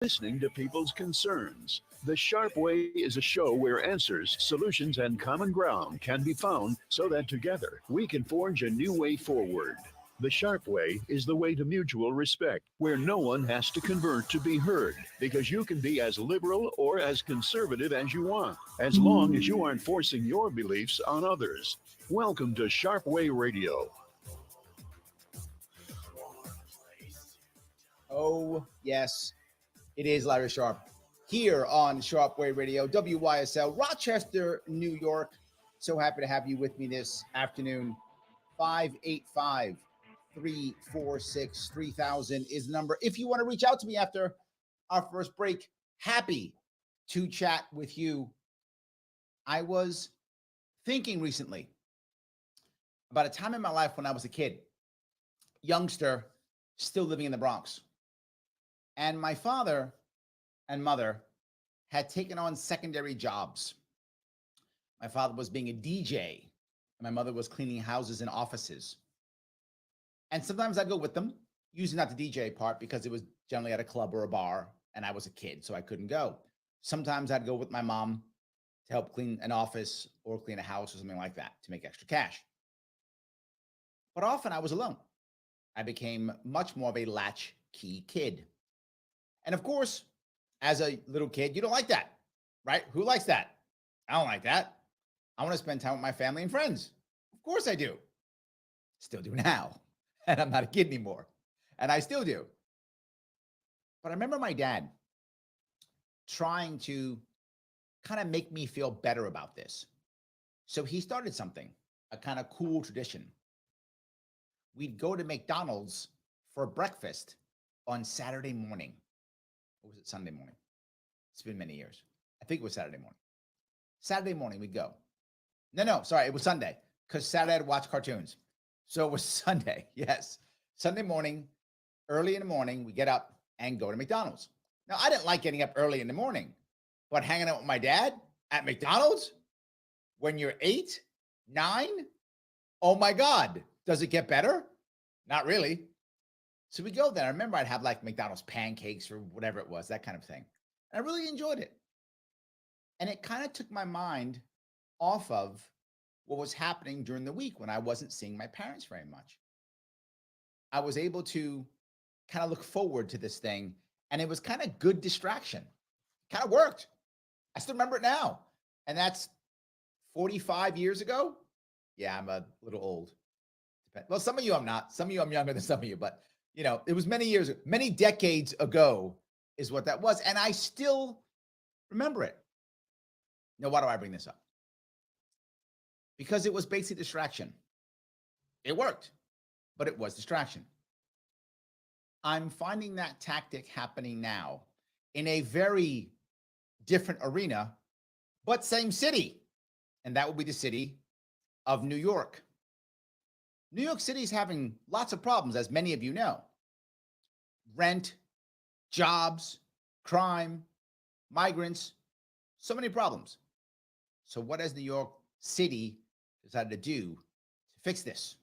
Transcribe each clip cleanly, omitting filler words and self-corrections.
listening to people's concerns. The Sharp Way is a show where answers, solutions, and common ground can be found so that together we can forge a new way forward. The Sharp Way is the way to mutual respect, where no one has to convert to be heard, because you can be as liberal or as conservative as you want, as long as you aren't forcing your beliefs on others. Welcome to Sharp Way Radio. Oh, yes, it is Larry Sharpe here on Sharpe Way Radio, WYSL, Rochester, New York. So happy to have you with me this afternoon. 585 346 3000 is the number. If you want to reach out to me after our first break, happy to chat with you. I was thinking recently about a time in my life when I was a kid, youngster, still living in the Bronx. And my father and mother had taken on secondary jobs. My father was being a DJ, and my mother was cleaning houses and offices. And sometimes I'd go with them, usually not the DJ part because it was generally at a club or a bar, and I was a kid, so I couldn't go. Sometimes I'd go with my mom to help clean an office or clean a house or something like that to make extra cash. But often I was alone. I became much more of a latchkey kid. And of course, as a little kid, you don't like that, right? Who likes that? I don't like that. I want to spend time with my family and friends. Of course I do. Still do now. And I'm not a kid anymore. And I still do. But I remember my dad trying to kind of make me feel better about this. So he started something, a kind of cool tradition. We'd go to McDonald's for breakfast on Saturday morning. Or was it Sunday morning? It's been many years. I think it was Saturday morning. Saturday morning we'd go. No, sorry, it was Sunday because Saturday I'd watch cartoons. So it was Sunday, yes. Sunday morning, early in the morning, we get up and go to McDonald's. Now, I didn't like getting up early in the morning, but hanging out with my dad at McDonald's when you're 8, 9, oh my God, does it get better? Not really. So we go there. I remember I'd have like McDonald's pancakes or whatever it was, that kind of thing. And I really enjoyed it. And it kind of took my mind off of what was happening during the week when I wasn't seeing my parents very much. I was able to kind of look forward to this thing, and it was kind of good distraction. Kind of worked. I still remember it now. And that's 45 years ago. Yeah, I'm a little old. Well, some of you I'm not. Some of you I'm younger than some of you, but you know, it was many years, many decades ago is what that was. And I still remember it. Now, why do I bring this up? Because it was basic distraction. It worked, but it was distraction. I'm finding that tactic happening now in a very different arena, but same city. And that would be the city of New York. New York City is having lots of problems, as many of you know. Rent, jobs, crime, migrants, so many problems. So what has New York City decided to do to fix this?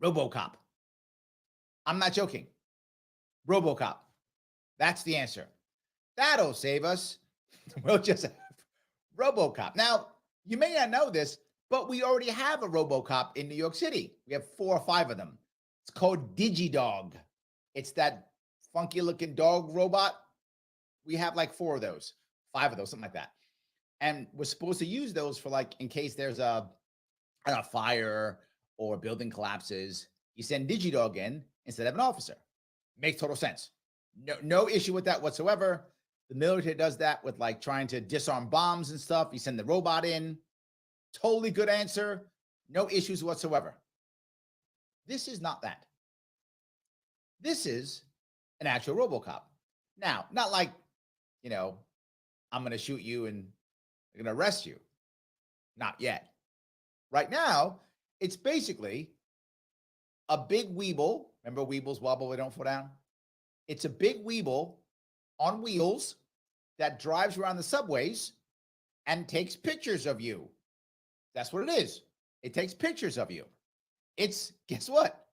RoboCop. I'm not joking. RoboCop. That's the answer. That'll save us. We'll just have RoboCop. Now, you may not know this, but we already have a RoboCop in New York City. We have 4 or 5 of them. It's called DigiDog. It's that funky looking dog robot. We have like 4 of those, 5 of those, something like that. And we're supposed to use those for like, in case there's a fire or a building collapses, you send DigiDog in instead of an officer. Makes total sense. No issue with that whatsoever. The military does that with like trying to disarm bombs and stuff. You send the robot in. Totally good answer. No issues whatsoever. This is not that. This is an actual RoboCop. Now, not like, you know, I'm going to shoot you and they're going to arrest you. Not yet. Right now, it's basically a big Weeble. Remember Weebles wobble, they don't fall down? It's a big Weeble on wheels that drives around the subways and takes pictures of you. That's what it is. It takes pictures of you. It's, guess what?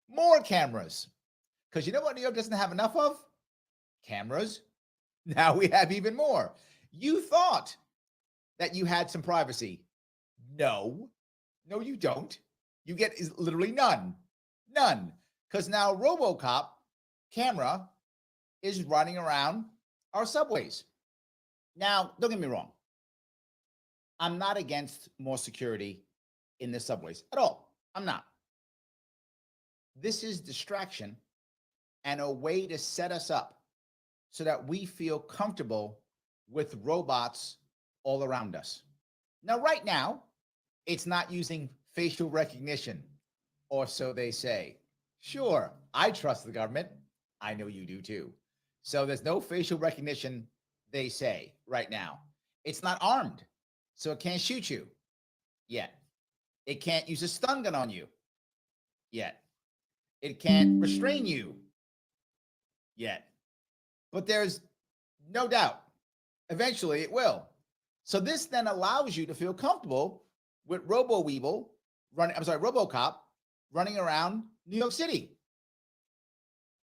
More cameras. Because you know what New York doesn't have enough of? Cameras. Now we have even more. You thought that you had some privacy. No, you don't. You get is literally none. None. Because now RoboCop camera is running around our subways. Now, don't get me wrong. I'm not against more security in the subways at all. I'm not. This is distraction and a way to set us up so that we feel comfortable with robots all around us. Now, right now, it's not using facial recognition, or so they say. Sure, I trust the government. I know you do too. So there's no facial recognition, they say, right now. It's not armed, so it can't shoot you yet. It can't use a stun gun on you yet. It can't restrain you yet. But there's no doubt, eventually it will. So this then allows you to feel comfortable with RoboCop running around New York City.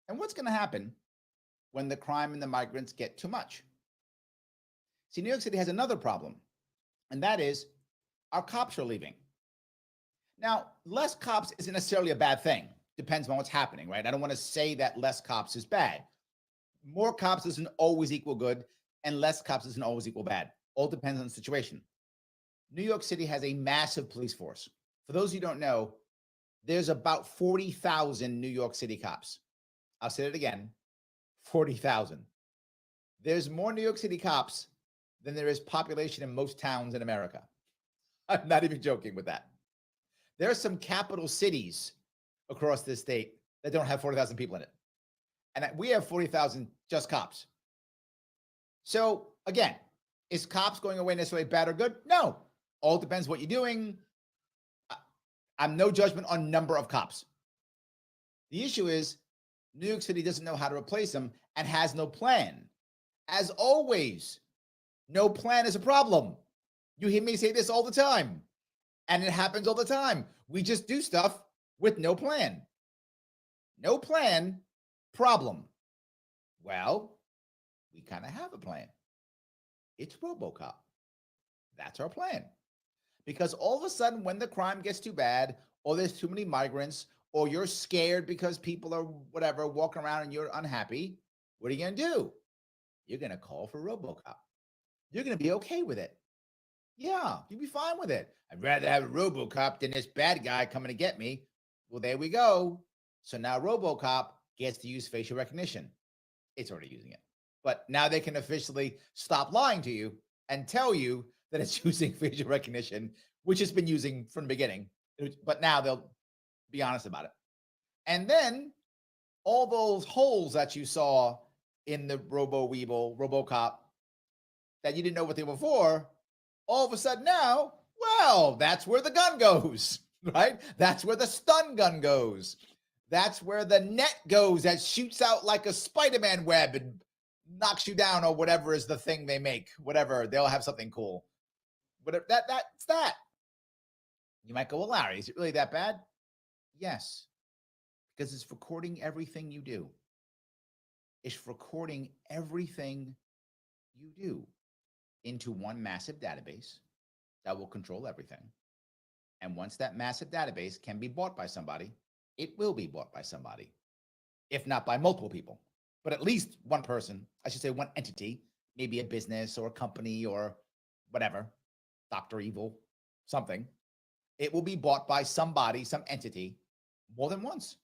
And what's going to happen when the crime and the migrants get too much? See, New York City has another problem, and that is our cops are leaving. Now, less cops isn't necessarily a bad thing. Depends on what's happening, right? I don't want to say that less cops is bad. More cops doesn't always equal good, and less cops doesn't always equal bad. All depends on the situation. New York City has a massive police force. For those who don't know, there's about 40,000 New York City cops. I'll say it again, 40,000. There's more New York City cops than there is population in most towns in America. I'm not even joking with that. There are some capital cities across this state that don't have 40,000 people in it. And we have 40,000 just cops. So again, is cops going away necessarily bad or good? No. All depends what you're doing. I'm no judgment on number of cops. The issue is New York City doesn't know how to replace them and has no plan. As always, no plan is a problem. You hear me say this all the time, and it happens all the time. We just do stuff with no plan. No plan, problem. Well, we kind of have a plan. It's RoboCop. That's our plan. Because all of a sudden, when the crime gets too bad, or there's too many migrants, or you're scared because people are whatever walking around and you're unhappy, what are you going to do? You're going to call for RoboCop. You're going to be okay with it. Yeah, you'll be fine with it. I'd rather have a RoboCop than this bad guy coming to get me. Well, there we go. So now RoboCop gets to use facial recognition. It's already using it. But now they can officially stop lying to you and tell you that it's using facial recognition, which it's been using from the beginning. But now they'll be honest about it. And then all those holes that you saw in the RoboCop that you didn't know what they were for, all of a sudden now, well, that's where the gun goes, right? That's where the stun gun goes. That's where the net goes that shoots out like a Spider-Man web and knocks you down, or whatever is the thing they make. Whatever, they'll have something cool. Whatever that's that. You might go, well, Larry, is it really that bad? Yes, because it's recording everything you do. It's recording everything you do into one massive database that will control everything. And once that massive database can be bought by somebody, it will be bought by somebody, if not by multiple people, but at least one person, I should say one entity, maybe a business or a company or whatever, Dr. Evil, something. It will be bought by somebody, some entity, more than once.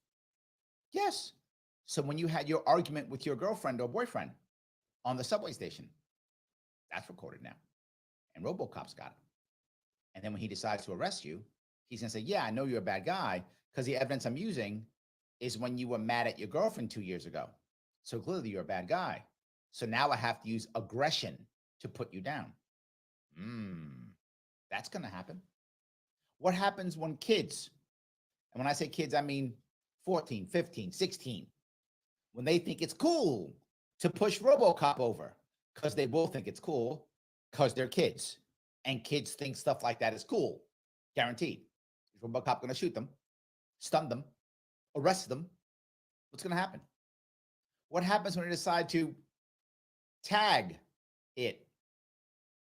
Yes. So when you had your argument with your girlfriend or boyfriend on the subway station, that's recorded now. And RoboCop's got it. And then when he decides to arrest you, he's going to say, yeah, I know you're a bad guy, because the evidence I'm using is when you were mad at your girlfriend 2 years ago. So clearly you're a bad guy. So now I have to use aggression to put you down. That's going to happen. What happens when kids, and when I say kids, I mean 14, 15, 16, when they think it's cool to push RoboCop over, because they will think it's cool because they're kids, and kids think stuff like that is cool. Guaranteed. Is RoboCop going to shoot them, stun them, arrest them? What's going to happen? What happens when they decide to tag it?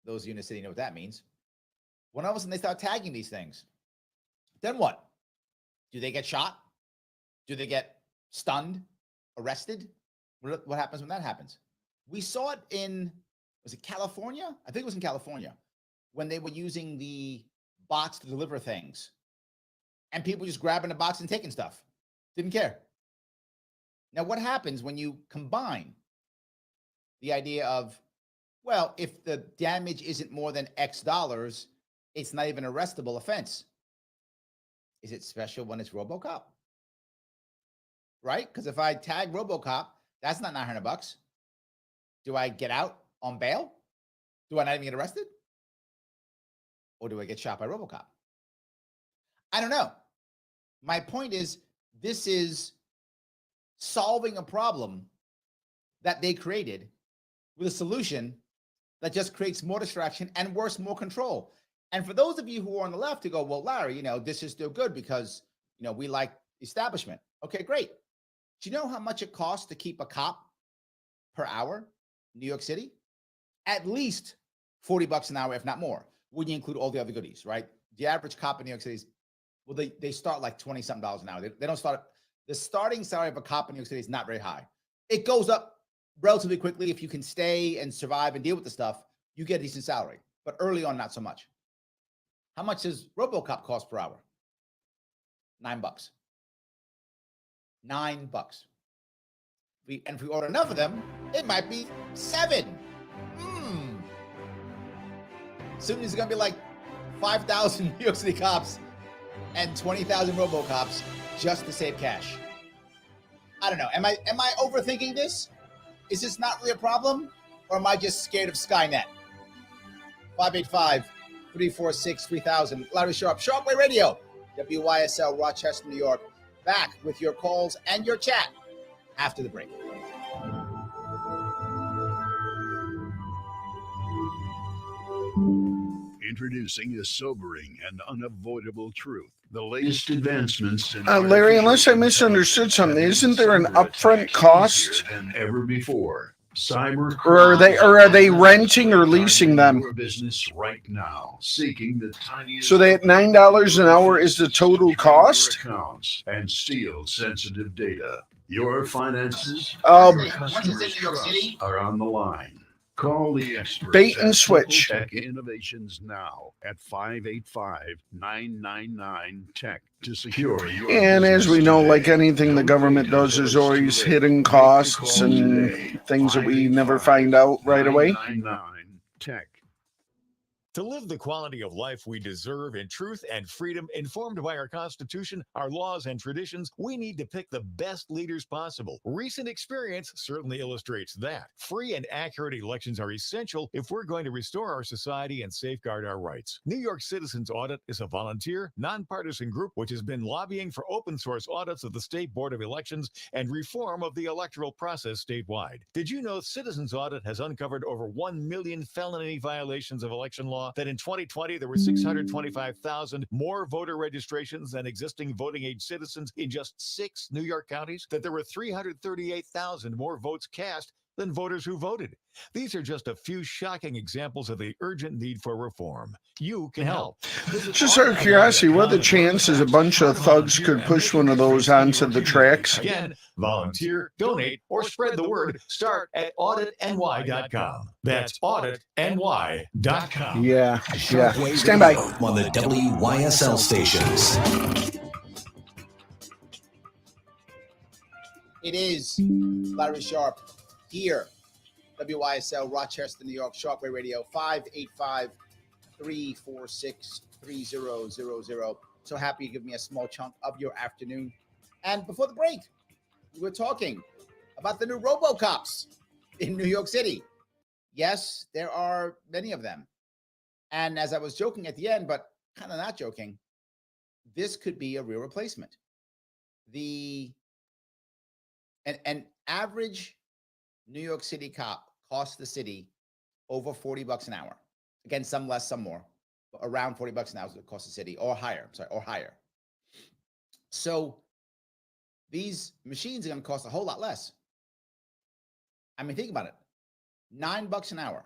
Those of you in the city know what that means. When all of a sudden they start tagging these things, then what? Do they get shot? Do they get stunned, arrested? What happens when that happens? We saw it in, was it California? I think it was in California when they were using the bots to deliver things and people just grabbing the box and taking stuff. Didn't care. Now, what happens when you combine the idea of, well, if the damage isn't more than X dollars, it's not even an arrestable offense? Is it special when it's RoboCop? Right? Because if I tag RoboCop, that's not $900. Do I get out on bail? Do I not even get arrested? Or do I get shot by RoboCop? I don't know. My point is, this is solving a problem that they created with a solution that just creates more distraction and worse, more control. And for those of you who are on the left who go, well, Larry, this is still good because, we like establishment. Okay, great. Do you know how much it costs to keep a cop per hour in New York City? At least $40 an hour, if not more, when you include all the other goodies, right? The average cop in New York City is, well, they start like $20-something an hour. They don't start, the starting salary of a cop in New York City is not very high. It goes up relatively quickly. If you can stay and survive and deal with the stuff, you get a decent salary. But early on, not so much. How much does RoboCop cost per hour? $9. $9. And if we order enough of them, it might be $7. Soon it's going to be like 5,000 New York City cops and 20,000 RoboCops just to save cash. I don't know. Am I overthinking this? Is this not really a problem? Or am I just scared of Skynet? 585-346-3000. Larry Sharpe, Sharpe Radio, WYSL, Rochester, New York. Back with your calls and your chat after the break. Introducing a sobering and unavoidable truth. The latest advancements in Larry, unless I misunderstood something, isn't there an upfront cost than ever before? Cyber, or are they renting or leasing them? Your business right now, seeking the tiniest. So that $9 an hour is the total cost? Accounts and steal sensitive data. Your finances Once it's in New York City, are on the line. Call the experts. Bait and at switch. Tech Innovations now at 585-999-TECH to secure your And as business we know, today. like anything the Don't government wait does, until there's it's always too late. hidden Make the costs call and today. things that we never find out right away. 585-999-TECH. To live the quality of life we deserve in truth and freedom, informed by our Constitution, our laws, and traditions, we need to pick the best leaders possible. Recent experience certainly illustrates that. Free and accurate elections are essential if we're going to restore our society and safeguard our rights. New York Citizens Audit is a volunteer, nonpartisan group which has been lobbying for open source audits of the State Board of Elections and reform of the electoral process statewide. Did you know Citizens Audit has uncovered over 1 million felony violations of election law? That in 2020, there were 625,000 more voter registrations than existing voting age citizens in just 6 New York counties, that there were 338,000 more votes cast than voters who voted. These are just a few shocking examples of the urgent need for reform. You can help. Just out of curiosity, what are the chances a bunch of thugs could push one of those onto the tracks? Again, volunteer, donate, or spread the word. Start at auditny.com. That's auditny.com. Yeah. Stand by. On the WYSL stations. it is Larry Sharpe here, WYSL, Rochester, New York, Sharpe Radio, 585-346-3000. So happy you give me a small chunk of your afternoon. And before the break, we were talking about the new RoboCops in New York City. Yes, there are many of them. And as I was joking at the end, but kind of not joking, this could be a real replacement. An average New York City cop costs the city over $40 an hour. Again, some less, some more, but around $40 an hour is what it costs the city, or higher. So these machines are going to cost a whole lot less. I mean, think about it. $9 an hour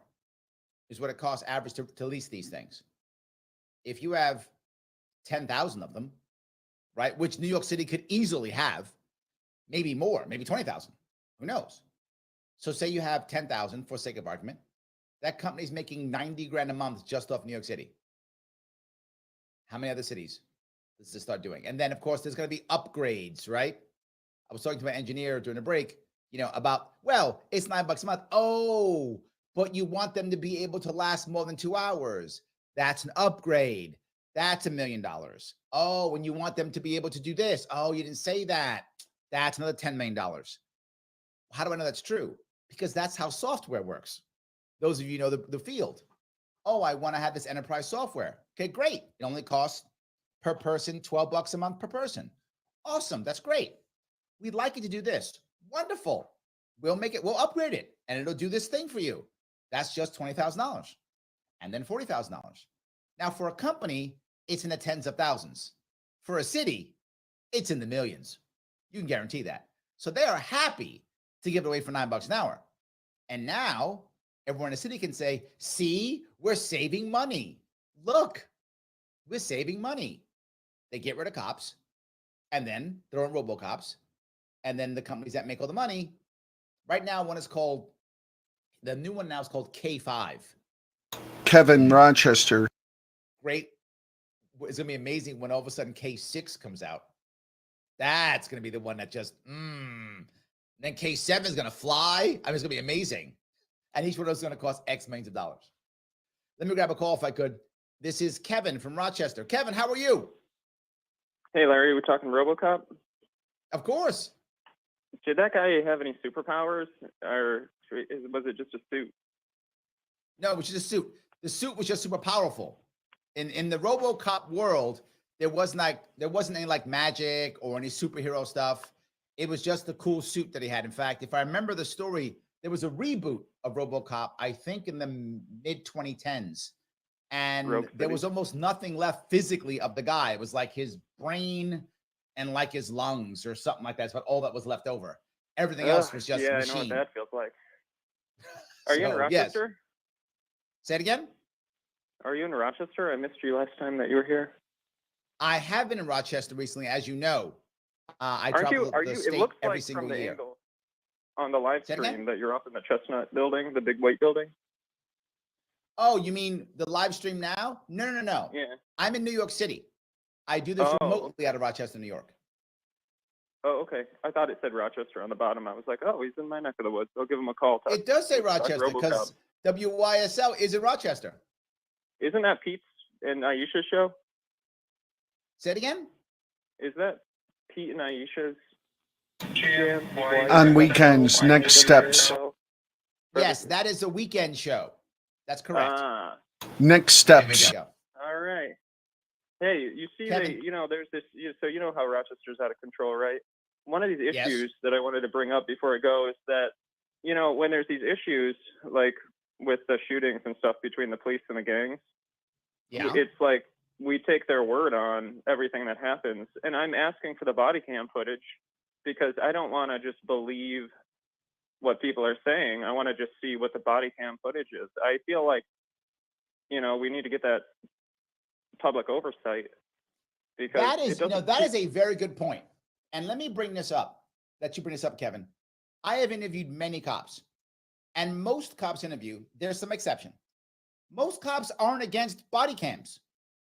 is what it costs average to lease these things. If you have 10,000 of them, right, which New York City could easily have, maybe more, maybe 20,000, who knows? So say you have 10,000 for sake of argument, that company's making 90 grand a month just off New York City. How many other cities does this start doing? And then, of course, there's going to be upgrades, right? I was talking to my engineer during the break, about, well, it's $9 a month. Oh, but you want them to be able to last more than 2 hours. That's an upgrade. That's $1 million. Oh, when you want them to be able to do this. Oh, you didn't say that. That's another $10 million. How do I know that's true? Because that's how software works. Those of you know the field. Oh, I want to have this enterprise software. Okay, great. It only costs per person $12 a month per person. Awesome. That's great. We'd like you to do this. Wonderful. We'll upgrade it, and it'll do this thing for you. That's just $20,000 and then $40,000. Now, for a company, it's in the tens of thousands. For a city, it's in the millions. You can guarantee that. So they are happy to give it away for $9 an hour. And now everyone in the city can say, see, we're saving money. Look, we're saving money. They get rid of cops and then throw in RoboCops. And then the companies that make all the money, right now, the new one now is called K5. Kevin Rochester. Great. It's going to be amazing when all of a sudden K6 comes out. That's going to be the one that just, Then K7 is going to fly. I mean, it's going to be amazing. And each one of those is going to cost X millions of dollars. Let me grab a call if I could. This is Kevin from Rochester. Kevin, how are you? Hey, Larry, we're talking RoboCop. Of course. Did that guy have any superpowers, or was it just a suit? No, it was just a suit. The suit was just super powerful. In the RoboCop world, there wasn't any like magic or any superhero stuff. It was just the cool suit that he had. In fact, if I remember the story, there was a reboot of RoboCop, I think in the mid 2010s. And there was almost nothing left physically of the guy. It was like his brain and like his lungs or something like that. That's all that was left over. Everything else was just machine. I know what that feels like. Are you in Rochester? Yes. Say it again? Are you in Rochester? I missed you last time that you were here. I have been in Rochester recently, as you know. I travel the state it looks every like single from the year. angle on the live Say it stream again? that you're up in the Chestnut building, the big white building. Oh, you mean the live stream now? No. Yeah. I'm in New York City. I do this remotely out of Rochester, New York. Oh, okay. I thought it said Rochester on the bottom. I was like, oh, he's in my neck of the woods. I'll give him a call. It does say Rochester because WYSL is in Rochester. Isn't that Pete's and Aisha's show? Say it again? Is that Pete and Aisha's? On weekends, Next Steps. Yes, that is a weekend show. That's correct. Next Steps. There All right. Hey, you see, there's this, so you know how Rochester's out of control, right? One of these issues that I wanted to bring up before I go is that, when there's these issues, like with the shootings and stuff between the police and the gangs, it's like we take their word on everything that happens. And I'm asking for the body cam footage because I don't want to just believe what people are saying. I want to just see what the body cam footage is. I feel like, we need to get that public oversight because that is a very good point. And let me bring this up. Let you bring this up, Kevin. I have interviewed many cops, and most cops interview, there's some exception. Most cops aren't against body cams.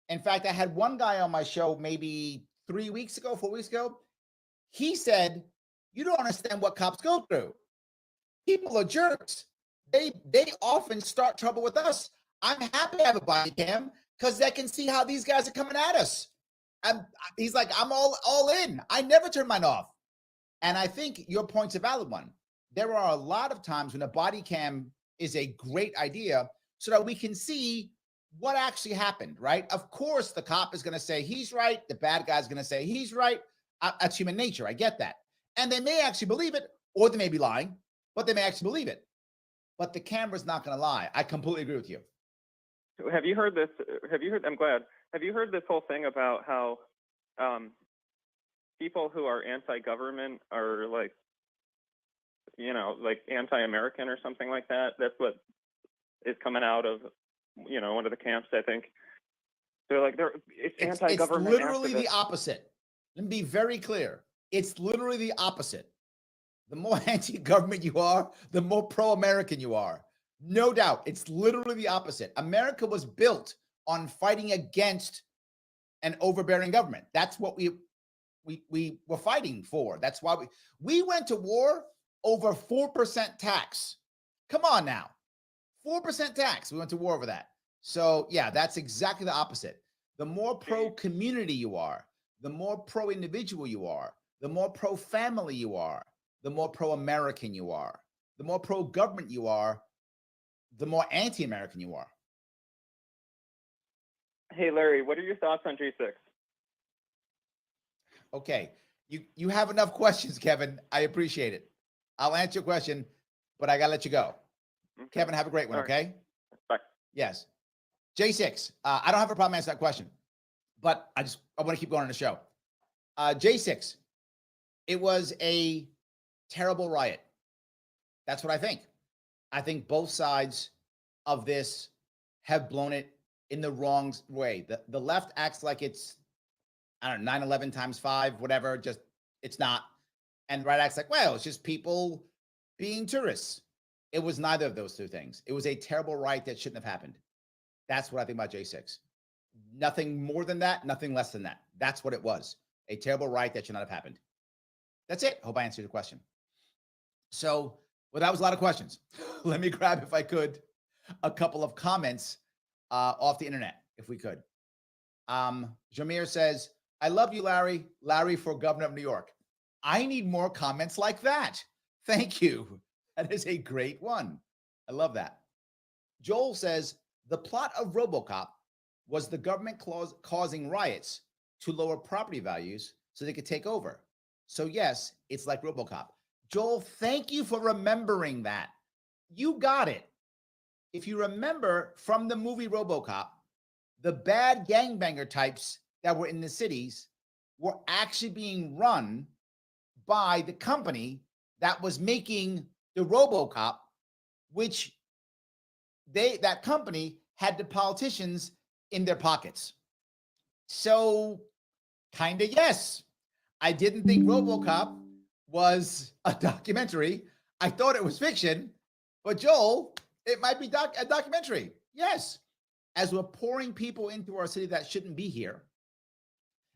In fact, I had one guy on my show maybe 4 weeks ago. He said, you don't understand what cops go through. People are jerks. They often start trouble with us. I'm happy to have a body cam because they can see how these guys are coming at us. He's like, I'm all in. I never turn mine off. And I think your point's a valid one. There are a lot of times when a body cam is a great idea so that we can see what actually happened, right? Of course, the cop is going to say he's right. The bad guy's going to say he's right. That's human nature. I get that. And they may actually believe it, or they may be lying, but they may actually believe it. But the camera's not going to lie. I completely agree with you. Have you heard this? I'm glad. Have you heard this whole thing about how people who are anti-government are like like anti-American or something like that. That's what is coming out of, one of the camps, I think. They're like, it's anti-government. It's literally the opposite. Let me be very clear. It's literally the opposite. The more anti-government you are, the more pro-American you are. No doubt. It's literally the opposite. America was built on fighting against an overbearing government. That's what we were fighting for. That's why we went to war over 4% tax. Come on now. 4% tax. We went to war over that. So yeah, that's exactly the opposite. The more pro-community you are, the more pro-individual you are, the more pro-family you are, the more pro-American you are, the more pro-government you are, the more anti-American you are. Hey, Larry, what are your thoughts on J6? Okay, you have enough questions, Kevin. I appreciate it. I'll answer your question, but I got to let you go. Okay. Kevin, have a great one, okay? Bye. Yes. J6, I don't have a problem answering that question, but I want to keep going on the show. J6, it was a terrible riot. That's what I think. I think both sides of this have blown it in the wrong way. The left acts like it's, I don't know, 9/11 times 5, whatever, just it's not. And the right acts like, well, it's just people being tourists. It was neither of those two things. It was a terrible riot that shouldn't have happened. That's what I think about J6. Nothing more than that, nothing less than that. That's what it was. A terrible riot that should not have happened. That's it. Hope I answered your question. So, well, that was a lot of questions. Let me grab, if I could, a couple of comments off the internet, if we could. Jameer says, I love you, Larry. Larry for governor of New York. I need more comments like that. Thank you. That is a great one. I love that. Joel says, the plot of RoboCop was the government causing riots to lower property values so they could take over. So yes, it's like RoboCop. Joel, thank you for remembering that. You got it. If you remember from the movie RoboCop, the bad gangbanger types that were in the cities were actually being run by the company that was making the RoboCop, which that company had the politicians in their pockets. So kind of yes. I didn't think RoboCop was a documentary. I thought it was fiction, but Joel, it might be a documentary. Yes. As we're pouring people into our city that shouldn't be here,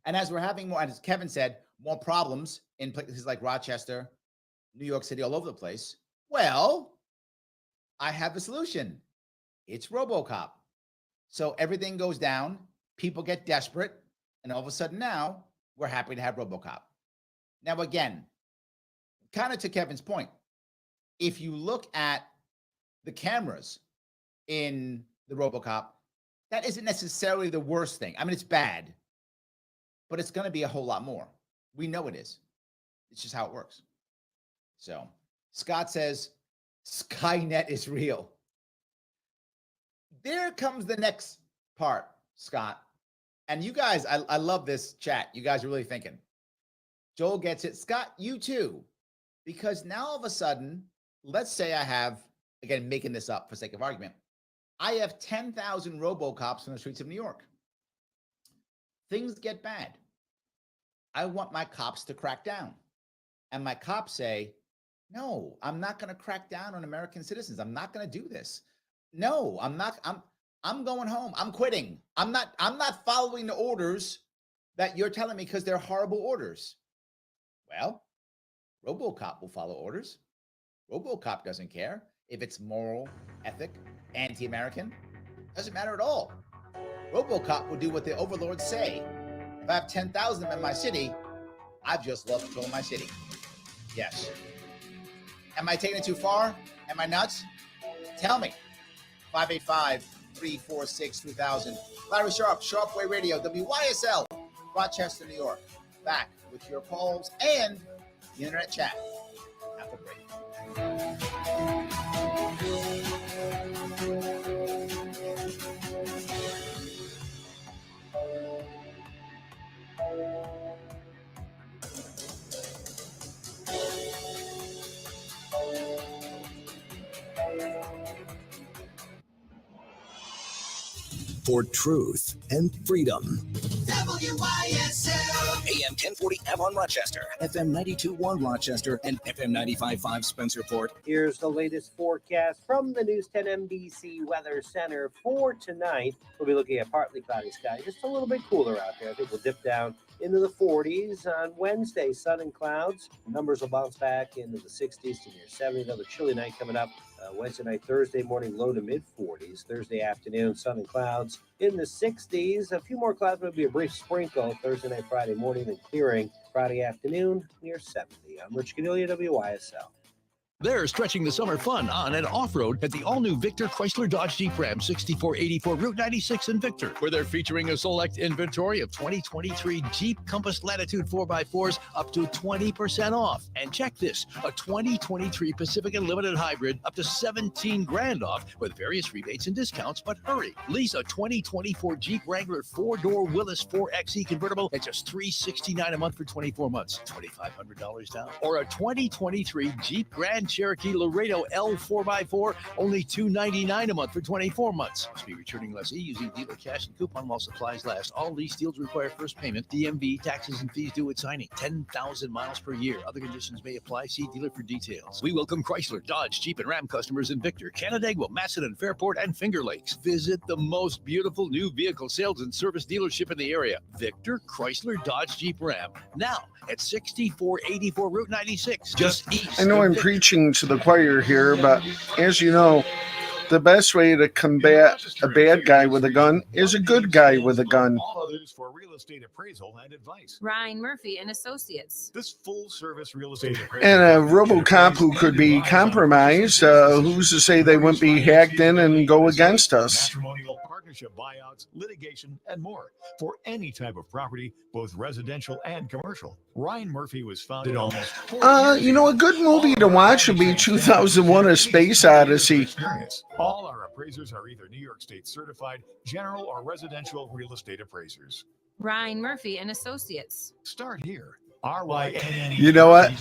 and as we're having more, as Kevin said, more problems in places like Rochester, New York City, all over the place. Well, I have a solution. It's RoboCop. So everything goes down, people get desperate, and all of a sudden now we're happy to have RoboCop. Now, again, kind of to Kevin's point, if you look at the cameras in the RoboCop, that isn't necessarily the worst thing. I mean, it's bad, but it's going to be a whole lot more. We know it is. It's just how it works. So Scott says, Skynet is real. There comes the next part, Scott. And you guys, I love this chat. You guys are really thinking. Joel gets it. Scott, you too. Because now all of a sudden, let's say I have, again, making this up for sake of argument, I have 10,000 RoboCops on the streets of New York. Things get bad. I want my cops to crack down. And my cops say, no, I'm not going to crack down on American citizens. I'm not going to do this. No, I'm not. I'm going home. I'm quitting. I'm not following the orders that you're telling me because they're horrible orders. Well, RoboCop will follow orders. RoboCop doesn't care if it's moral, ethic, anti-American. Doesn't matter at all. RoboCop will do what the overlords say. If I have 10,000 of them in my city, I've just lost control of my city. Yes. Am I taking it too far? Am I nuts? Tell me. 585-346-2000. Larry Sharpe, Sharpe Way Radio, WYSL, Rochester, New York. Back with your calls and the internet chat. Have a break. For truth and freedom. WYSL. AM 1040 Avon Rochester, FM 92.1 Rochester, and FM 95.5 Spencerport. Here's the latest forecast from the News 10 NBC Weather Center for tonight. We'll be looking at partly cloudy sky, just a little bit cooler out there. I think we'll dip down into the 40s on Wednesday. Sun and clouds. Numbers will bounce back into the 60s to near 70. Another chilly night coming up. Wednesday night, Thursday morning, low to mid 40s. Thursday afternoon, sun and clouds in the 60s. A few more clouds, maybe a brief sprinkle. Thursday night, Friday morning, then clearing. Friday afternoon, near 70. I'm Rich Cadelia, WYSL. They're stretching the summer fun on and off-road at the all-new Victor Chrysler Dodge Jeep Ram 6484 Route 96 in Victor, where they're featuring a select inventory of 2023 Jeep Compass Latitude 4x4s up to 20% off. And check this, a 2023 Pacifica Limited Hybrid up to $17,000 off with various rebates and discounts. But hurry, lease a 2024 Jeep Wrangler 4-door Willis 4XE convertible at just $369 a month for 24 months, $2,500 down. Or a 2023 Jeep Grand Cherokee Laredo L4x4, only $299 a month for 24 months. Must be returning lessee using dealer cash and coupon while supplies last. All lease deals require first payment, DMV, taxes, and fees due at signing. 10,000 miles per year. Other conditions may apply. See dealer for details. We welcome Chrysler, Dodge, Jeep, and Ram customers in Victor, Canandaigua, Macedon, Fairport, and Finger Lakes. Visit the most beautiful new vehicle sales and service dealership in the area, Victor Chrysler, Dodge, Jeep, Ram. Now at 6484 Route 96, just east. I know I'm preaching to the choir here, but as you know, the best way to combat a bad guy with a gun is a good guy with a gun. All others for real estate appraisal and advice. Ryan Murphy and Associates. This full-service real estate appraisal. And a RoboCop who could be compromised, who's to say they wouldn't be hacked in and go against us? Matrimonial partnership buyouts, litigation, and more. For any type of property, both residential and commercial. Ryan Murphy was founded almost 4 years a good movie to watch would be 2001: A Space Odyssey. All our appraisers are either New York State certified general or residential real estate appraisers. Ryan Murphy and Associates. Start here. RYNNE. You know what?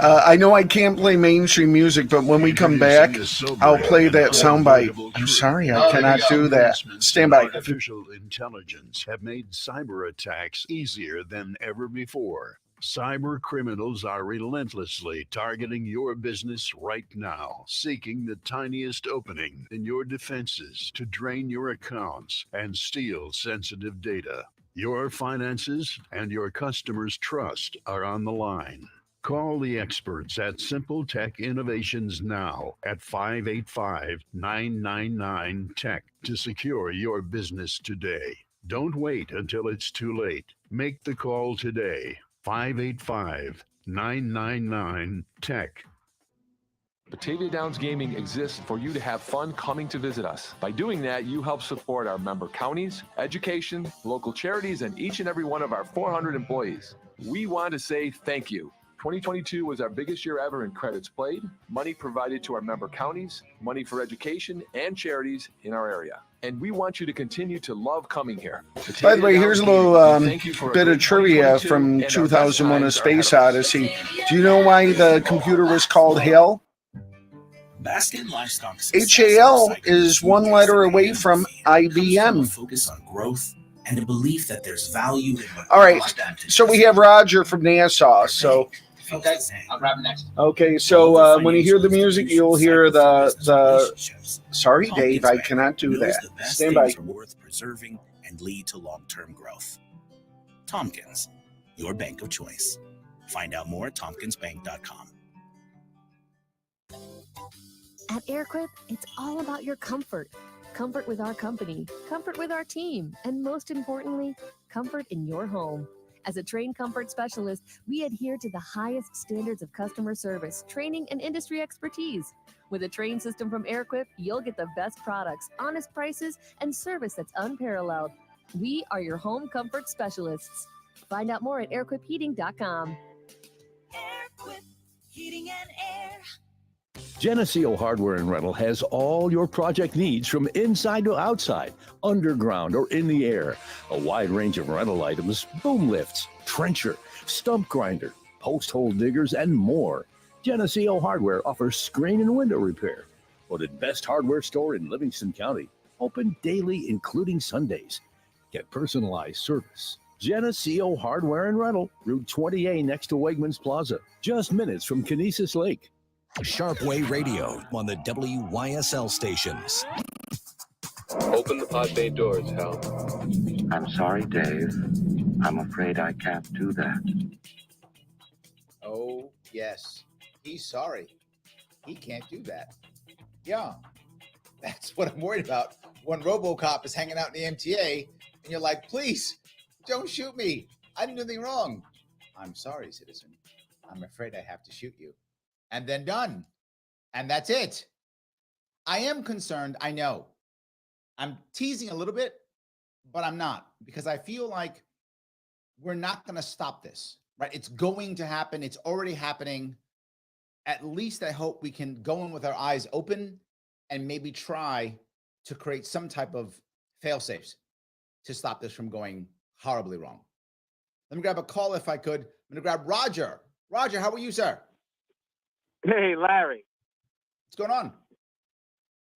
I know I can't play mainstream music, but when we come back, I'll play that soundbite. I'm sorry, I cannot do that. Stand by. Artificial intelligence have made cyber attacks easier than ever before. Cyber criminals are relentlessly targeting your business right now, seeking the tiniest opening in your defenses to drain your accounts and steal sensitive data. Your finances and your customers' trust are on the line. Call the experts at Simple Tech Innovations now at 585-999-TECH to secure your business today. Don't wait until it's too late. Make the call today. 585-999-TECH. Batavia Downs Gaming exists for you to have fun coming to visit us. By doing that, you help support our member counties, education, local charities, and each and every one of our 400 employees. We want to say thank you. 2022 was our biggest year ever in credits played, money provided to our member counties, money for education and charities in our area. And we want you to continue to love coming here. By the way, here's a little bit of trivia from 2001: A Space Odyssey. Do you know why the computer was called HAL? Baskin Livestock HAL is one letter away from IBM. Focus on growth and a belief that there's value. All right, so we have Roger from Nassau. So Okay, I'll grab next. okay, so when you hear the music, you'll hear the. Sorry, Dave, I cannot do that. Stand by. Are worth preserving and lead to long-term growth. Tompkins, your bank of choice. Find out more at tompkinsbank.com. At AirQuip, it's all about your comfort. Comfort with our company, comfort with our team, and most importantly, comfort in your home. As a trained comfort specialist, we adhere to the highest standards of customer service, training, and industry expertise. With a trained system from AirQuip, you'll get the best products, honest prices, and service that's unparalleled. We are your home comfort specialists. Find out more at airquipheating.com. AirQuip Heating and Air. Geneseo Hardware and Rental has all your project needs from inside to outside, underground or in the air. A wide range of rental items, boom lifts, trencher, stump grinder, post hole diggers, and more. Geneseo Hardware offers screen and window repair, voted best hardware store in Livingston County. Open daily, including Sundays. Get personalized service. Geneseo Hardware and Rental, Route 20A next to Wegmans Plaza. Just minutes from Kinesis Lake. Sharpe Way Radio on the WYSL stations. Open the pod bay doors, Hal. I'm sorry, Dave. I'm afraid I can't do that. Oh, yes. He's sorry. He can't do that. Yeah. That's what I'm worried about. When RoboCop is hanging out in the MTA and you're like, please, don't shoot me. I didn't do anything wrong. I'm sorry, citizen. I'm afraid I have to shoot you. And then done. And that's it. I am concerned. I know. I'm teasing a little bit, but I'm not, because I feel like we're not going to stop this, right? It's going to happen. It's already happening. At least I hope we can go in with our eyes open and maybe try to create some type of fail-safes to stop this from going horribly wrong. Let me grab a call if I could. I'm going to grab Roger. Roger, how are you, sir? Hey, Larry. What's going on?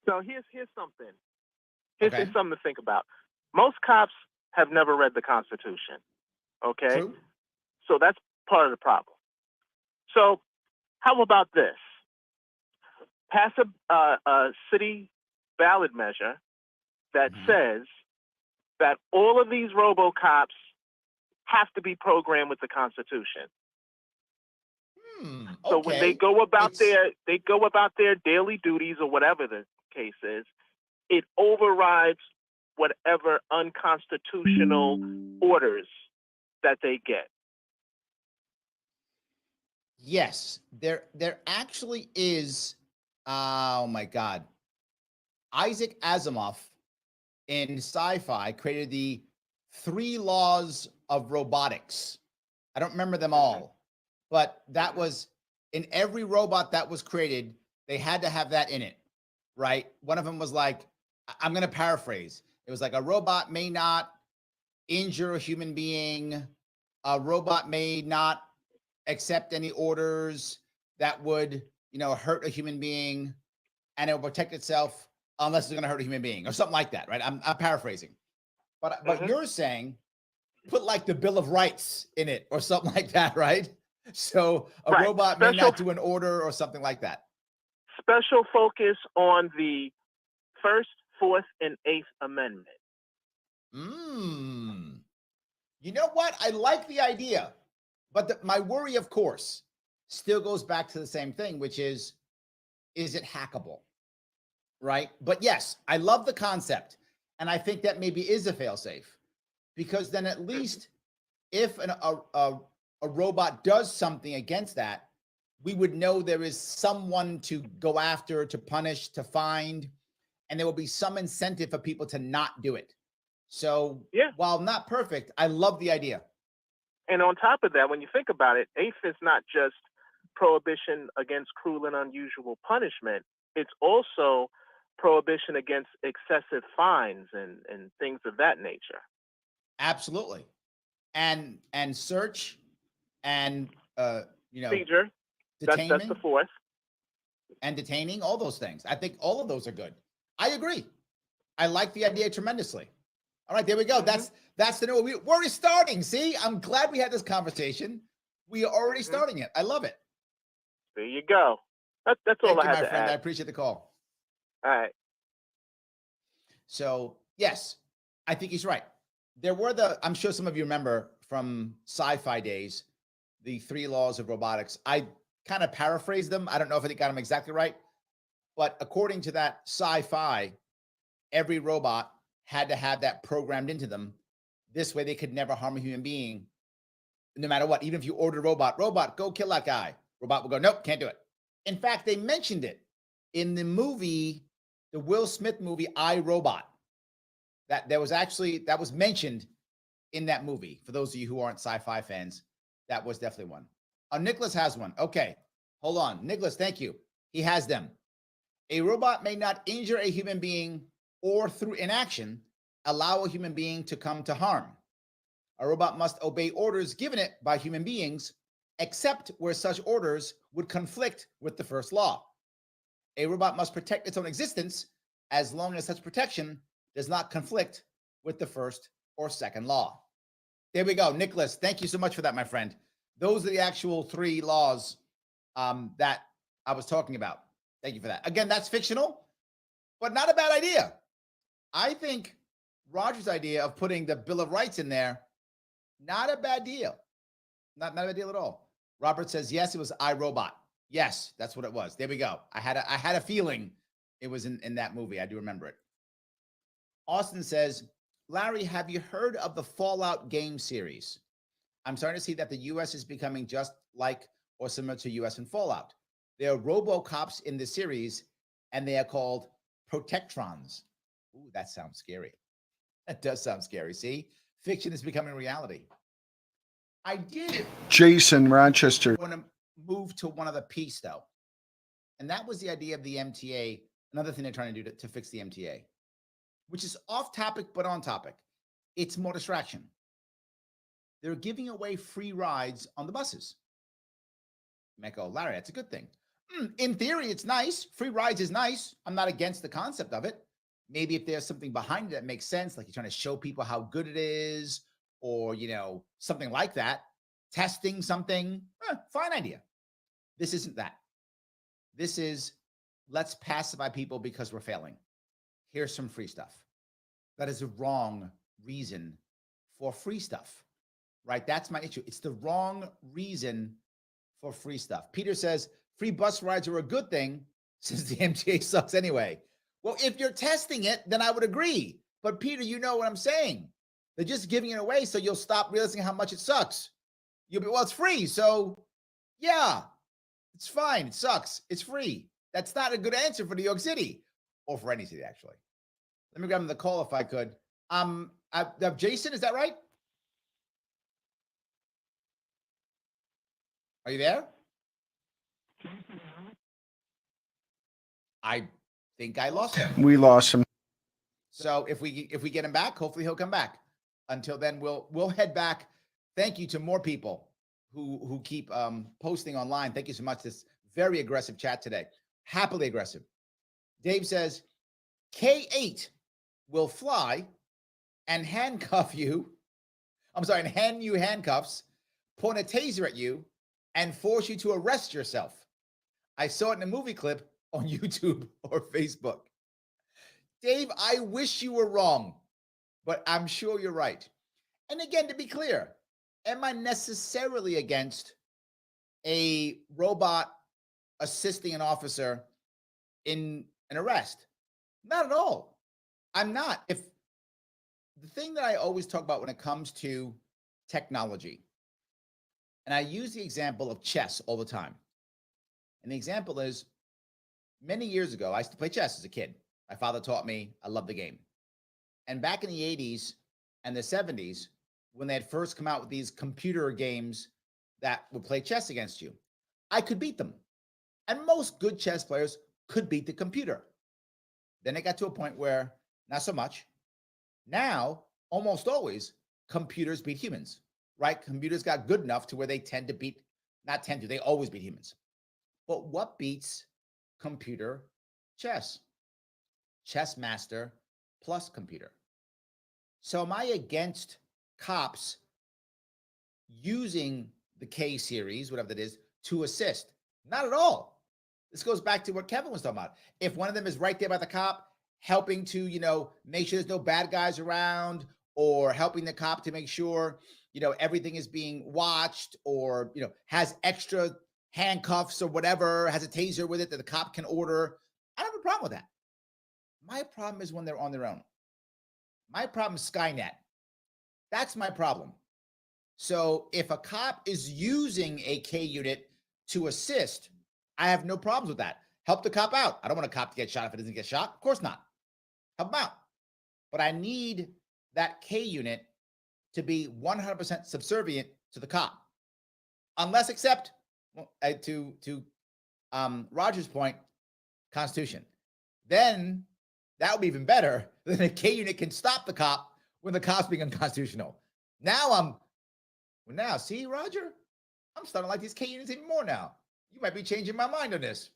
So here's something. Here's something to think about. Most cops have never read the Constitution. Okay? True. So that's part of the problem. So how about this? Pass a city ballot measure that says that all of these RoboCops have to be programmed with the Constitution. So when they go about their daily duties or whatever the case is, it overrides whatever unconstitutional orders that they get. Yes, there actually is. Oh my God, Isaac Asimov in sci-fi created the 3 laws of robotics. I don't remember them all, but that was in every robot that was created. They had to have that in it, right? One of them was like, I'm going to paraphrase. It was like a robot may not injure a human being. A robot may not accept any orders that would, hurt a human being, and it will protect itself unless it's going to hurt a human being or something like that, right? I'm paraphrasing. But you're saying put like the Bill of Rights in it or something like that, right? So a robot may not do an order or something like that. Special focus on the First, Fourth, and Eighth Amendment. You know what? I like the idea, but my worry, of course, still goes back to the same thing, which is it hackable, right? But yes, I love the concept, and I think that maybe is a failsafe, because then at least if a robot does something against that, we would know there is someone to go after, to punish, to find, and there will be some incentive for people to not do it. So while not perfect, I love the idea. And on top of that, when you think about it, eighth is not just prohibition against cruel and unusual punishment. It's also prohibition against excessive fines and things of that nature. Absolutely. And search and, seizure. Detainment. That's the fourth. And detaining, all those things. I think all of those are good. I agree. I like the idea tremendously. All right, there we go. That's the new. We're already starting. See, I'm glad we had this conversation. We are already starting it. I love it. There you go. That's all Thank I you, had my to friend. add. I appreciate the call. All right. So yes, I think he's right. There were I'm sure some of you remember from sci-fi days, the 3 laws of robotics. I kind of paraphrased them. I don't know if I got them exactly right, but according to that sci-fi, every robot had to have that programmed into them. This way they could never harm a human being, no matter what. Even if you ordered a robot, go kill that guy. Robot will go, nope, can't do it. In fact, they mentioned it in the movie, the Will Smith movie, I, Robot. That was mentioned in that movie. For those of you who aren't sci-fi fans, that was definitely one. Nicholas has one. Okay, hold on. Nicholas, thank you. He has them. A robot may not injure a human being or through inaction, allow a human being to come to harm. A robot must obey orders given it by human beings, except where such orders would conflict with the first law. A robot must protect its own existence as long as such protection does not conflict with the first or second law. There we go. Nicholas, thank you so much for that, my friend. Those are the actual 3 laws that I was talking about. Thank you for that. Again, that's fictional, but not a bad idea. I think Roger's idea of putting the Bill of Rights in there, not a bad deal. Not a bad deal at all. Robert says, yes, it was iRobot. Yes, that's what it was. There we go. I had a feeling it was in that movie. I do remember it. Austin says, Larry, have you heard of the Fallout game series? I'm starting to see that the U.S. is becoming just like or similar to U.S. in Fallout. There are RoboCops in the series, and they are called Protectrons. Ooh, that sounds scary. That does sound scary. See? Fiction is becoming reality. I did. Jason, Rochester. I want to move to one other piece, though. And that was the idea of the MTA. Another thing they're trying to do to fix the MTA, which is off topic, but on topic. It's more distraction. They're giving away free rides on the buses. You might go, Larry, that's a good thing. In theory, it's nice. Free rides is nice. I'm not against the concept of it. Maybe if there's something behind it that makes sense, like you're trying to show people how good it is, or, something like that, testing something, fine idea. This isn't that. This is, let's pacify people because we're failing. Here's some free stuff. That is a wrong reason for free stuff, right? That's my issue. It's the wrong reason for free stuff. Peter says, free bus rides are a good thing since the MTA sucks anyway. Well, if you're testing it, then I would agree. But Peter, you know what I'm saying. They're just giving it away so you'll stop realizing how much it sucks. You'll be, well, it's free. So, yeah, it's fine. It sucks. It's free. That's not a good answer for New York City or for any city, actually. Let me grab the call if I could. Jason, is that right? Are you there? I think I lost him. We lost him. So if we get him back, hopefully he'll come back. Until then, we'll head back. Thank you to more people who keep posting online. Thank you so much. This very aggressive chat today. Happily aggressive. Dave says, K8 will fly and handcuff you. I'm sorry, and hand you handcuffs, point a taser at you, and force you to arrest yourself. I saw it in a movie clip on YouTube or Facebook. Dave, I wish you were wrong, but I'm sure you're right. And again, to be clear, am I necessarily against a robot assisting an officer in an arrest? Not at all. I'm not. If the thing that I always talk about when it comes to technology, and I use the example of chess all the time. And the example is, many years ago, I used to play chess as a kid. My father taught me. I love the game. And back in the 80s and the 70s, when they had first come out with these computer games that would play chess against you, I could beat them. And most good chess players could beat the computer. Then it got to a point where not so much. Now, almost always, computers beat humans, right? Computers got good enough to where they they always beat humans. But what beats computer chess? Chess master plus computer. So am I against cops using the K series, whatever that is, to assist? Not at all. This goes back to what Kevin was talking about. If one of them is right there by the cop, helping to, make sure there's no bad guys around, or helping the cop to make sure, everything is being watched, or, has extra handcuffs or whatever, has a taser with it that the cop can order, I don't have a problem with that. My problem is when they're on their own. My problem is Skynet. That's my problem. So if a cop is using a K unit to assist, I have no problems with that. Help the cop out. I don't want a cop to get shot if it doesn't get shot. Of course not. Help him out. But I need that K unit to be 100% subservient to the cop. Unless, except, to Roger's point, Constitution. Then that would be even better. Then a K unit can stop the cop when the cop's being unconstitutional. Now see, Roger, I'm starting to like these K units even more now. You might be changing my mind on this.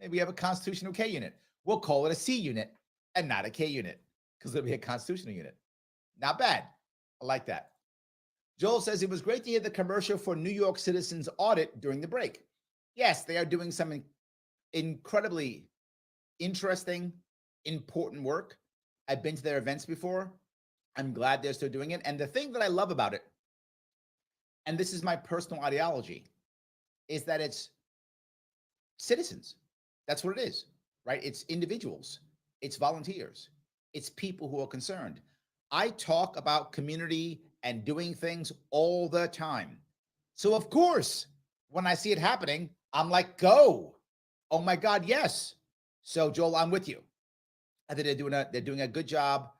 Maybe we have a constitutional K unit. We'll call it a C unit and not a K unit because it'll be a constitutional unit. Not bad. I like that. Joel says it was great to hear the commercial for New York Citizens audit during the break. Yes, they are doing some incredibly interesting, important work. I've been to their events before. I'm glad they're still doing it. And the thing that I love about it, and this is my personal ideology, is that it's citizens. That's what it is, right? It's individuals. It's volunteers. It's people who are concerned. I talk about community and doing things all the time. So of course, when I see it happening, I'm like, go. Oh my God, yes. So Joel, I'm with you. I think they're doing a good job.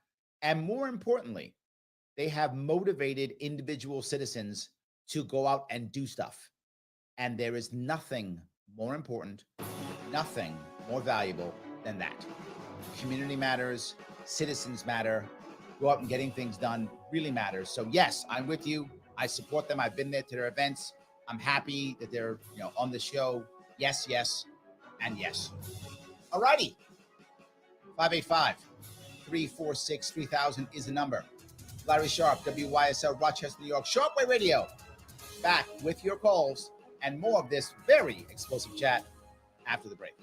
And more importantly, they have motivated individual citizens to go out and do stuff. And there is nothing more important, nothing more valuable than that. Community matters, citizens matter. Go out and getting things done really matters. So yes, I'm with you. I support them. I've been there to their events. I'm happy that they're on the show. Yes, yes, and yes. All righty. 585-346-3000 is the number. Larry Sharpe, WYSL, Rochester, New York. Sharpe Radio. Back with your calls and more of this very explosive chat after the break.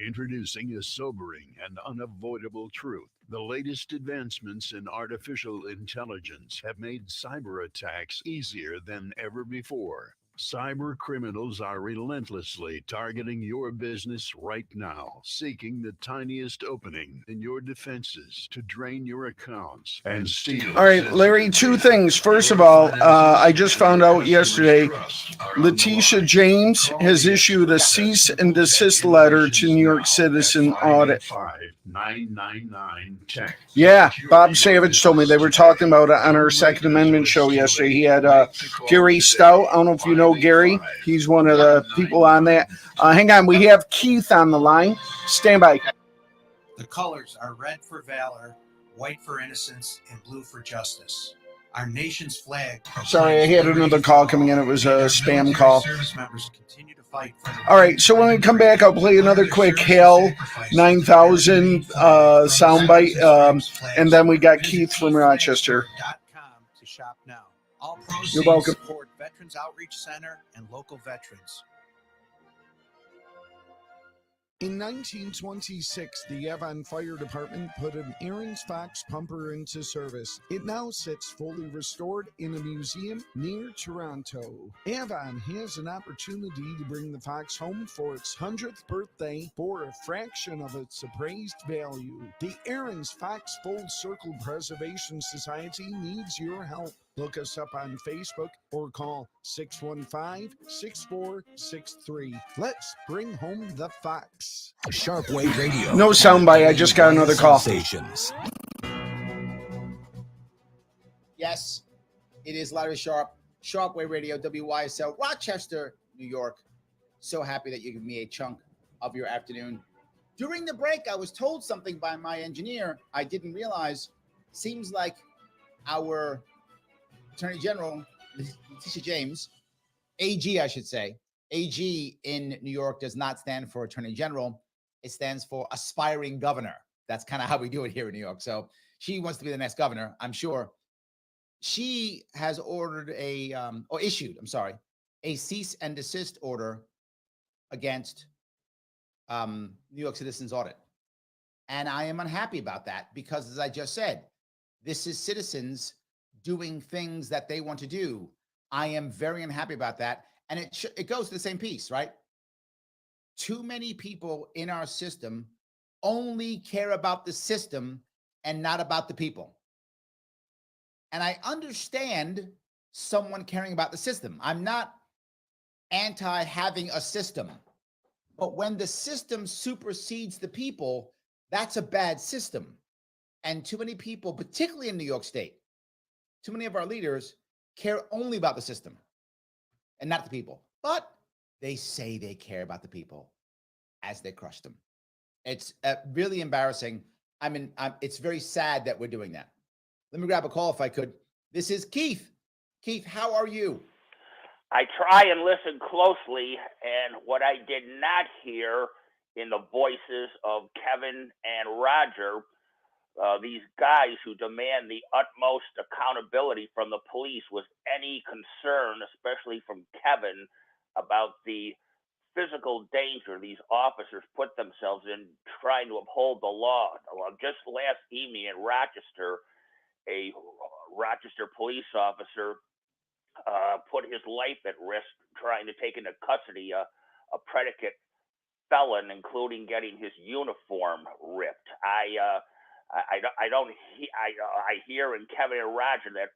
Introducing a sobering and unavoidable truth. The latest advancements in artificial intelligence have made cyber attacks easier than ever before. Cyber criminals are relentlessly targeting your business right now, seeking the tiniest opening in your defenses to drain your accounts and steal. All right, Larry, two things. First of all, I just found out yesterday, Letitia James has issued a cease and desist letter to New York Citizen Audit. 999 tech. Yeah, Bob Savage told me they were talking about it on our Second Amendment show yesterday. He had Gary Stout. I don't know if you know Gary. He's one of the people on that. Hang on, we have Keith on the line. Stand by. The colors are red for valor, white for innocence, and blue for justice. Our nation's flag. Sorry, I had another call coming in. It was a spam call. Service members continue to fight for All right, so when we come back, I'll play another quick Hale 9000 soundbite, and then we got Keith from Rochester. to shop now. All proceeds You're welcome. support Veterans Outreach Center and local veterans. In 1926, the Avon Fire Department put an Aaron's Fox pumper into service. It now sits fully restored in a museum near Toronto. Avon has an opportunity to bring the Fox home for its 100th birthday for a fraction of its appraised value. The Aaron's Fox Full Circle Preservation Society needs your help. Look us up on Facebook or call 615-6463. Let's bring home the Fox. Sharpe Wave Radio. No soundbite. I just got another call. Stations. Yes, it is Larry Sharpe, Sharpe Wave Radio, WYSL, Rochester, New York. So happy that you give me a chunk of your afternoon. During the break, I was told something by my engineer I didn't realize. Seems like our Attorney General, Letitia James, AG, I should say, AG in New York does not stand for Attorney General. It stands for aspiring governor. That's kind of how we do it here in New York. So she wants to be the next governor, I'm sure. She has issued a cease and desist order against New York Citizens Audit. And I am unhappy about that because, as I just said, this is citizens doing things that they want to do. I am very unhappy about that. And it goes to the same piece, right? Too many people in our system only care about the system and not about the people. And I understand someone caring about the system. I'm not anti having a system. But when the system supersedes the people, that's a bad system. And too many people, particularly in New York State, too many of our leaders care only about the system and not the people. But they say they care about the people as they crush them. It's really embarrassing. It's very sad that we're doing that. Let me grab a call if I could. This is Keith. Keith, how are you? I try and listen closely, and what I did not hear in the voices of Kevin and Roger, these guys who demand the utmost accountability from the police, was any concern, especially from Kevin, about the physical danger these officers put themselves in trying to uphold the law. Just last evening in Rochester, a Rochester police officer put his life at risk trying to take into custody a predicate felon, including getting his uniform ripped. I hear in Kevin and Roger that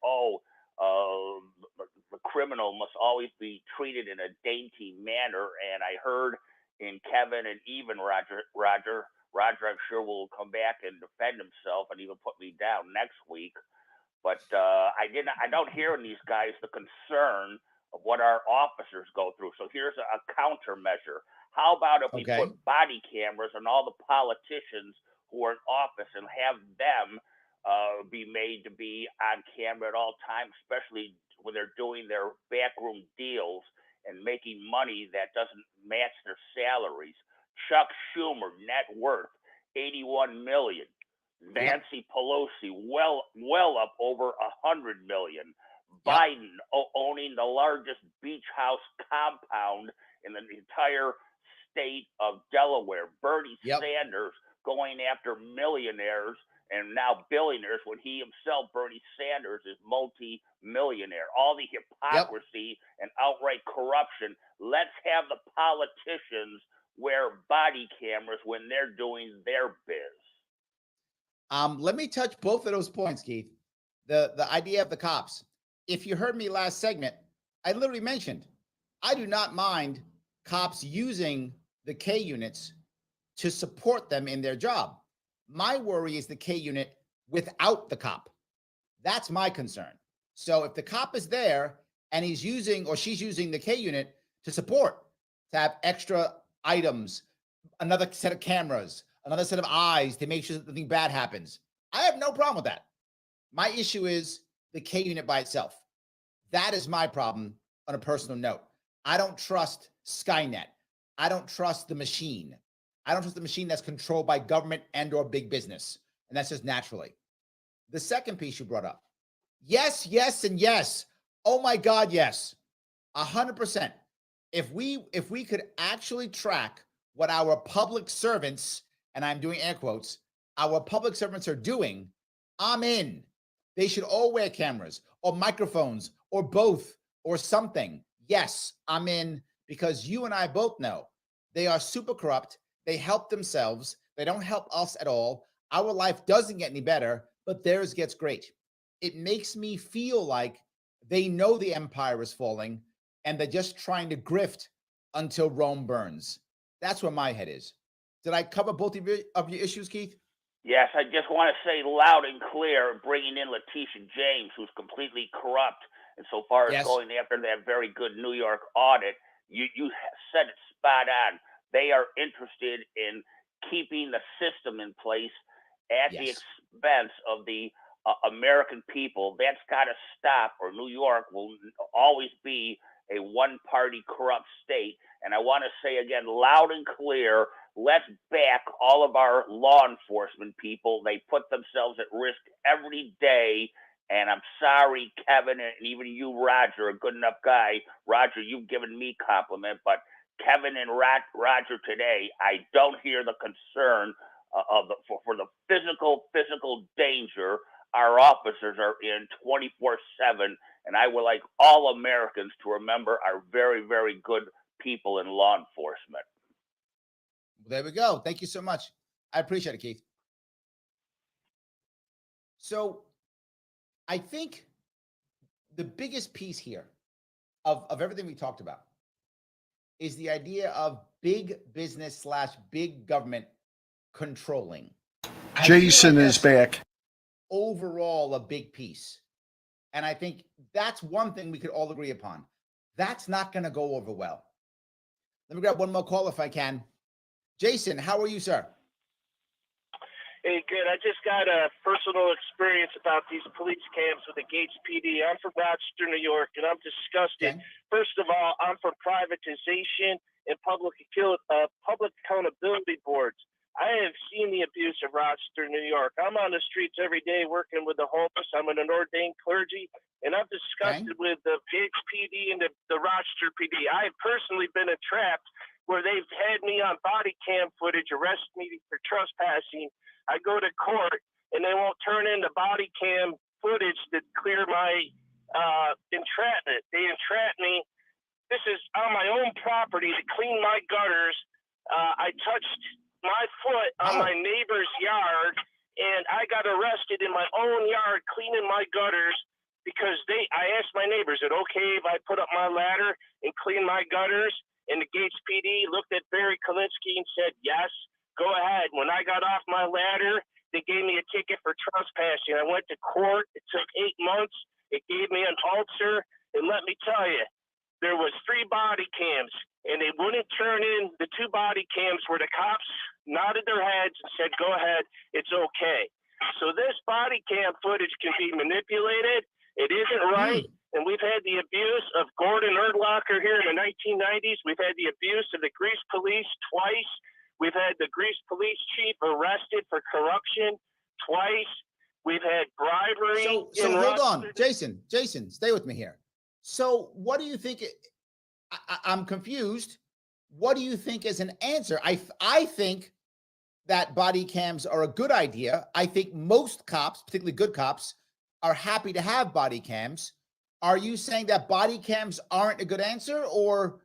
the criminal must always be treated in a dainty manner, and I heard in Kevin and even Roger, I'm sure will come back and defend himself and even put me down next week. But I don't hear in these guys the concern of what our officers go through. So here's a countermeasure. How about if we put body cameras on all the politicians who are in office and have them be made to be on camera at all times, especially when they're doing their backroom deals and making money that doesn't match their salaries. Chuck Schumer, net worth $81 million. Nancy Pelosi, well up over $100 million. Biden owning the largest beach house compound in the entire state of Delaware. Bernie Sanders going after millionaires and now billionaires when he himself, Bernie Sanders, is multi-millionaire. All the hypocrisy and outright corruption. Let's have the politicians wear body cameras when they're doing their biz. Let me touch both of those points, Keith. The idea of the cops. If you heard me last segment, I literally mentioned I do not mind cops using the K units to support them in their job. My worry is the K unit without the cop. That's my concern. So if the cop is there and he's using or she's using the K unit to support, to have extra items, another set of cameras, another set of eyes to make sure that nothing bad happens, I have no problem with that. My issue is the K unit by itself. That is my problem on a personal note. I don't trust Skynet. I don't trust the machine. I don't trust the machine that's controlled by government and or big business. And that's just naturally. The second piece you brought up. Yes, yes, and yes. Oh my God, yes. 100%. If we could actually track what our public servants, and I'm doing air quotes, our public servants are doing, I'm in. They should all wear cameras or microphones or both or something. Yes, I'm in, because you and I both know they are super corrupt. They help themselves. They don't help us at all. Our life doesn't get any better, but theirs gets great. It makes me feel like they know the empire is falling and they're just trying to grift until Rome burns. That's where my head is. Did I cover both of your issues, Keith? Yes, I just want to say loud and clear, bringing in Letitia James, who's completely corrupt, and so far as going after that very good New York audit, you said it spot on. They are interested in keeping the system in place at the expense of the American people. That's got to stop, or New York will always be a one-party corrupt state. And I want to say again, loud and clear, let's back all of our law enforcement people. They put themselves at risk every day. And I'm sorry, Kevin, and even you, Roger, a good enough guy. Roger, you've given me compliment, but Kevin and Roger today, I don't hear the concern for the physical danger our officers are in 24/7. And I would like all Americans to remember our very, very good people in law enforcement. There we go. Thank you so much. I appreciate it, Keith. So I think the biggest piece here of everything we talked about is the idea of big business / big government controlling. Jason is back. Overall, a big piece. And I think that's one thing we could all agree upon. That's not going to go over well. Let me grab one more call if I can. Jason, how are you, sir? Hey, good. I just got a personal experience about these police cams with the Gates PD. I'm from Rochester, New York, and I'm disgusted. Okay. First of all, I'm for privatization and public accountability boards. I have seen the abuse of Rochester, New York. I'm on the streets every day working with the homeless. I'm an ordained clergy, and I'm disgusted with the Gates PD and the Rochester PD. I've personally been entrapped where they've had me on body cam footage, arrest me for trespassing. I go to court, and they won't turn in the body cam footage to clear my entrapment. They entrap me. This is on my own property to clean my gutters. I touched my foot on my neighbor's yard, and I got arrested in my own yard cleaning my gutters because I asked my neighbors, is it okay if I put up my ladder and clean my gutters? And the Gates PD looked at Barry Kalinsky and said, yes. Go ahead. When I got off my ladder, they gave me a ticket for trespassing. I went to court. It took 8 months. It gave me an ulcer. And let me tell you, there was 3 body cams, and they wouldn't turn in the 2 body cams where the cops nodded their heads and said, go ahead, it's okay. So this body cam footage can be manipulated. It isn't right. And we've had the abuse of Gordon Erdlacher here in the 1990s. We've had the abuse of the Grease Police twice. We've had the Grease police chief arrested for corruption twice. We've had bribery. So hold on, Jason, stay with me here. So what do you think? I'm confused. What do you think is an answer? I think that body cams are a good idea. I think most cops, particularly good cops, are happy to have body cams. Are you saying that body cams aren't a good answer, or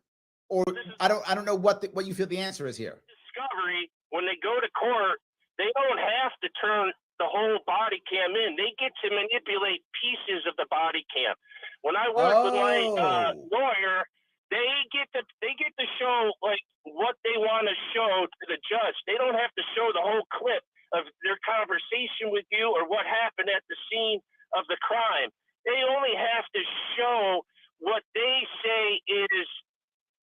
I don't know what you feel the answer is here? Discovery, when they go to court, they don't have to turn the whole body cam in. They get to manipulate pieces of the body cam. When I work with my lawyer, they get to show like what they want to show to the judge. They don't have to show the whole clip of their conversation with you or what happened at the scene of the crime. They only have to show what they say is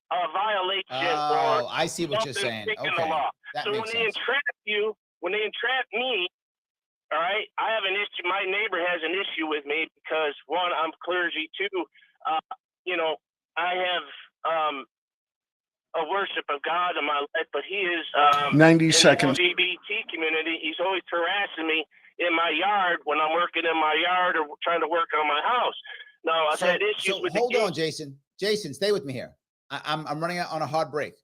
a violation. Oh, I see what you're saying. Okay, so when they entrap me, all right, I have an issue. My neighbor has an issue with me because 1, I'm clergy. 2, I have a worship of God in my life, but he is 90 seconds. In the LGBT community. He's always harassing me in my yard when I'm working in my yard or trying to work on my house. No, I've had issues with. Hold on, Jason. Jason, stay with me here. I'm running out on a hard break.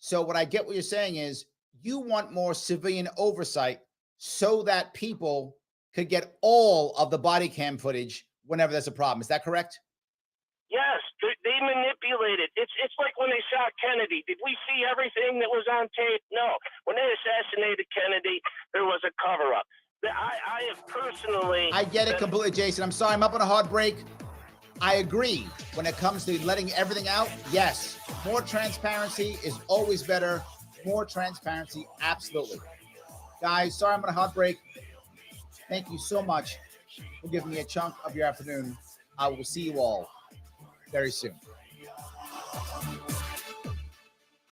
So what I get what you're saying is you want more civilian oversight so that people could get all of the body cam footage whenever there's a problem. Is that correct? Yes, they manipulate it. It's like when they shot Kennedy. Did we see everything that was on tape? No. When they assassinated Kennedy, there was a cover-up. I have personally... I get it completely, Jason. I'm sorry. I'm up on a hard break. I agree. When it comes to letting everything out, yes. More transparency is always better. More transparency, absolutely. Guys, sorry I'm on a hot break. Thank you so much for giving me a chunk of your afternoon. I will see you all very soon.